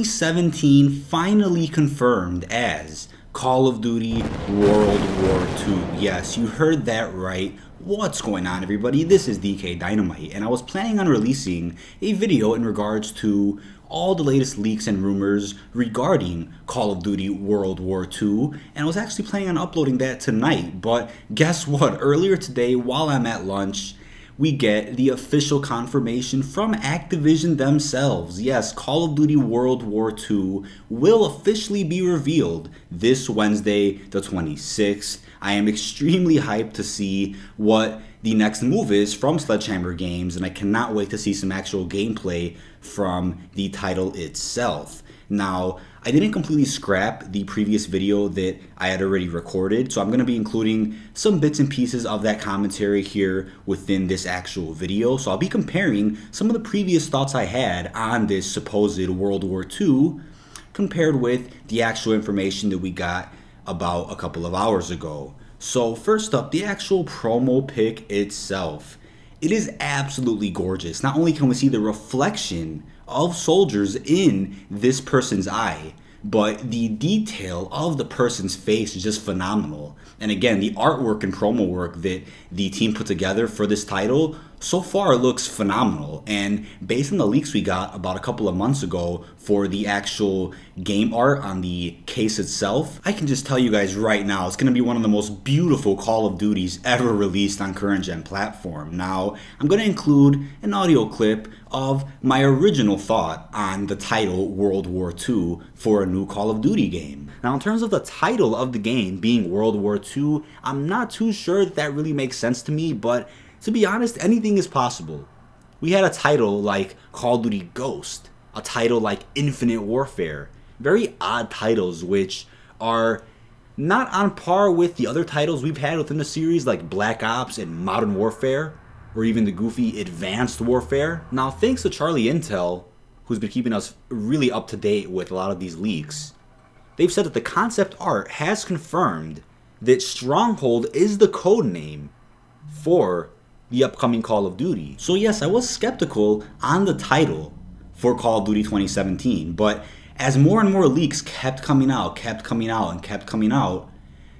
2017 finally confirmed as Call of Duty World War II. Yes, you heard that right. What's going on, everybody? This is dkdynamite, and I was planning on releasing a video in regards to all the latest leaks and rumors regarding Call of Duty World War II, and I was actually planning on uploading that tonight, but guess what? Earlier today, while I'm at lunch, we get the official confirmation from Activision themselves. Yes, Call of Duty World War II will officially be revealed this Wednesday, the 26th. I am extremely hyped to see what the next move is from Sledgehammer Games, and I cannot wait to see some actual gameplay from the title itself. Now, I didn't completely scrap the previous video that I had already recorded, so I'm going to be including some bits and pieces of that commentary here within this actual video. So I'll be comparing some of the previous thoughts I had on this supposed World War II compared with the actual information that we got about a couple of hours ago. So first up, the actual promo pic itself. It is absolutely gorgeous. Not only can we see the reflection of soldiers in this person's eye, but the detail of the person's face is just phenomenal. And again, the artwork and promo work that the team put together for this title so far looks phenomenal. And based on the leaks we got about a couple of months ago for the actual game art on the case itself, I can just tell you guys right now, it's going to be one of the most beautiful Call of Duties ever released on current gen platform. Now, I'm going to include an audio clip of my original thought on the title World War II for a new Call of Duty game. Now, in terms of the title of the game being World War II, I'm not too sure that really makes sense to me, but to be honest, anything is possible. We had a title like Call of Duty Ghost, a title like Infinite Warfare, very odd titles which are not on par with the other titles we've had within the series like Black Ops and Modern Warfare, or even the goofy Advanced Warfare. Now, thanks to Charlie Intel, who's been keeping us really up to date with a lot of these leaks, they've said that the concept art has confirmed that Stronghold is the code name for the upcoming Call of Duty. So yes, I was skeptical on the title for Call of Duty 2017, but as more and more leaks kept coming out,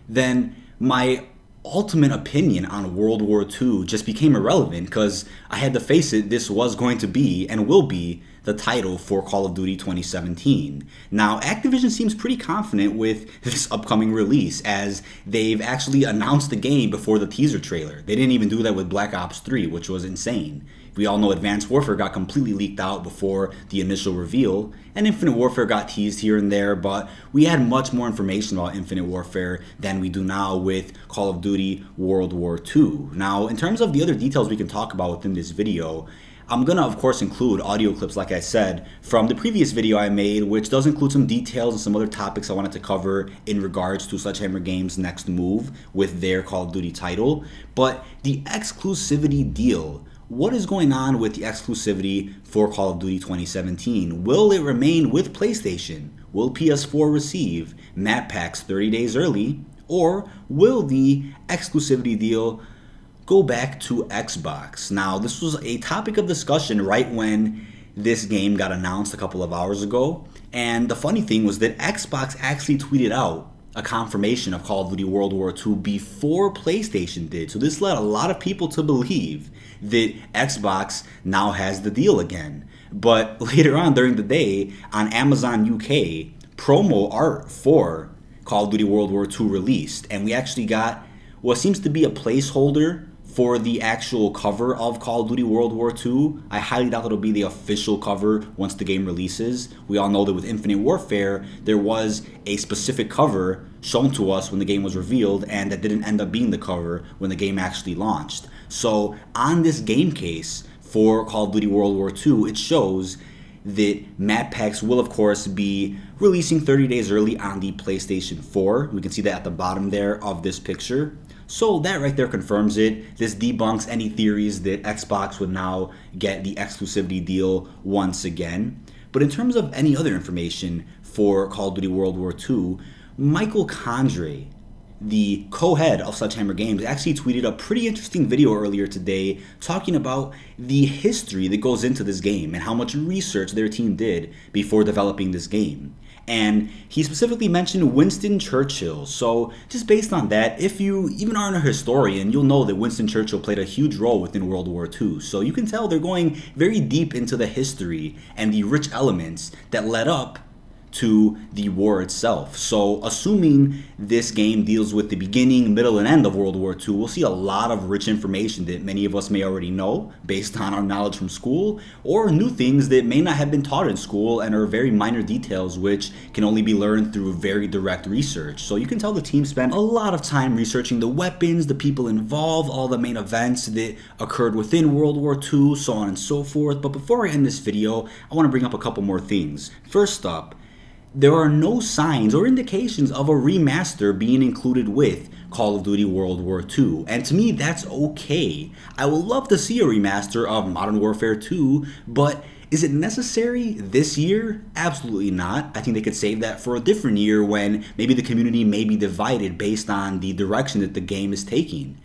then my ultimate opinion on World War II just became irrelevant, because I had to face it, this was going to be and will be the title for Call of Duty 2017. Now, Activision seems pretty confident with this upcoming release, as they've actually announced the game before the teaser trailer. They didn't even do that with Black Ops 3, which was insane. We all know Advanced Warfare got completely leaked out before the initial reveal, and Infinite Warfare got teased here and there, but we had much more information about Infinite Warfare than we do now with Call of Duty World War II. Now, in terms of the other details we can talk about within this video, I'm going to, of course, include audio clips, like I said, from the previous video I made, which does include some details and some other topics I wanted to cover in regards to Sledgehammer Games' next move with their Call of Duty title. But the exclusivity deal, what is going on with the exclusivity for Call of Duty 2017? Will it remain with PlayStation? Will PS4 receive map packs 30 days early? Or will the exclusivity deal go back to Xbox? Now, this was a topic of discussion right when this game got announced a couple of hours ago, and the funny thing was that Xbox actually tweeted out a confirmation of Call of Duty World War II before PlayStation did. So this led a lot of people to believe that Xbox now has the deal again. But later on during the day, on Amazon UK, promo art for Call of Duty World War II released, and we actually got what seems to be a placeholder for the actual cover of Call of Duty World War II. I highly doubt it'll be the official cover once the game releases. We all know that with Infinite Warfare, there was a specific cover shown to us when the game was revealed, and that didn't end up being the cover when the game actually launched. So on this game case for Call of Duty World War II, it shows that map packs will, of course, be releasing 30 days early on the PlayStation 4. We can see that at the bottom there of this picture. So that right there confirms it. This debunks any theories that Xbox would now get the exclusivity deal once again. But in terms of any other information for Call of Duty World War II, Michael Condrey the co-head of Sledgehammer Games, actually tweeted a pretty interesting video earlier today talking about the history that goes into this game and how much research their team did before developing this game. And he specifically mentioned Winston Churchill. So just based on that, if you even aren't a historian, you'll know that Winston Churchill played a huge role within World War II. So you can tell they're going very deep into the history and the rich elements that led up to the war itself. So assuming this game deals with the beginning, middle, and end of World War II, we'll see a lot of rich information that many of us may already know based on our knowledge from school, or new things that may not have been taught in school and are very minor details which can only be learned through very direct research. So you can tell the team spent a lot of time researching the weapons, the people involved, all the main events that occurred within World War II, so on and so forth. But before I end this video, I want to bring up a couple more things. First up, there are no signs or indications of a remaster being included with Call of Duty World War II, and to me that's okay. I would love to see a remaster of Modern Warfare 2, but is it necessary this year? Absolutely not. I think they could save that for a different year when maybe the community may be divided based on the direction that the game is taking.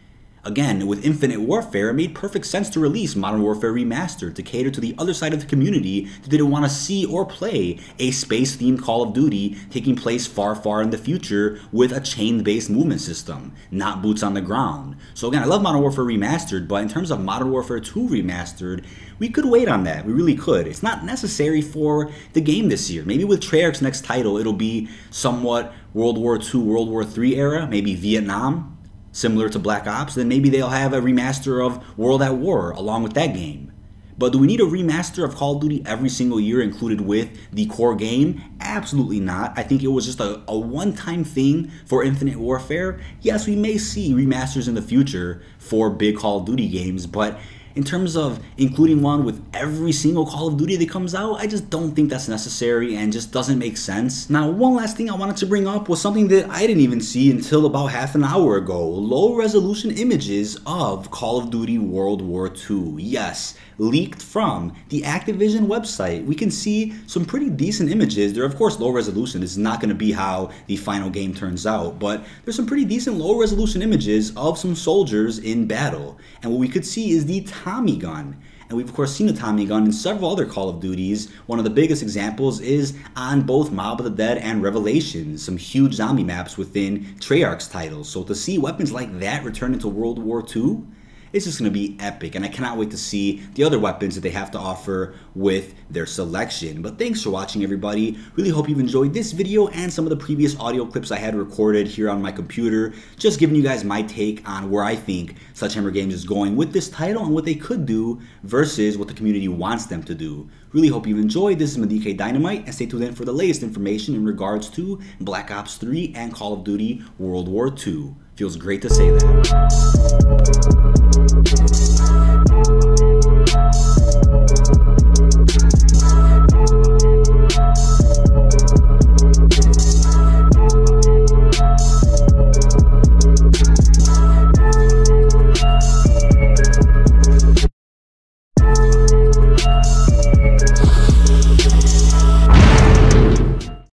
Again, with Infinite Warfare, it made perfect sense to release Modern Warfare Remastered to cater to the other side of the community that didn't want to see or play a space-themed Call of Duty taking place far, far in the future with a chain-based movement system, not boots on the ground. So again, I love Modern Warfare Remastered, but in terms of Modern Warfare 2 Remastered, we could wait on that. We really could. It's not necessary for the game this year. Maybe with Treyarch's next title, it'll be somewhat World War II, World War III era, maybe Vietnam, similar to Black Ops. Then maybe they'll have a remaster of World at War along with that game. But do we need a remaster of Call of Duty every single year included with the core game? Absolutely not. I think it was just a one-time thing for Infinite Warfare. Yes, we may see remasters in the future for big Call of Duty games, but in terms of including one with every single Call of Duty that comes out, I just don't think that's necessary and just doesn't make sense. Now, one last thing I wanted to bring up was something that I didn't even see until about half an hour ago. Low resolution images of Call of Duty World War II. Yes, leaked from the Activision website. We can see some pretty decent images. They're of course low resolution. This is not going to be how the final game turns out, but there's some pretty decent low resolution images of some soldiers in battle. And what we could see is the Tommy gun. And we've of course seen the Tommy gun in several other Call of Duties. One of the biggest examples is on both Mob of the Dead and Revelations, some huge zombie maps within Treyarch's titles. So to see weapons like that return into World War II, it's just going to be epic, and I cannot wait to see the other weapons that they have to offer with their selection. But thanks for watching, everybody. Really hope you've enjoyed this video and some of the previous audio clips I had recorded here on my computer, just giving you guys my take on where I think Sledgehammer Games is going with this title and what they could do versus what the community wants them to do. Really hope you've enjoyed. This is my dkdynamite, and stay tuned in for the latest information in regards to Black Ops 3 and Call of Duty World War II. Feels great to say that.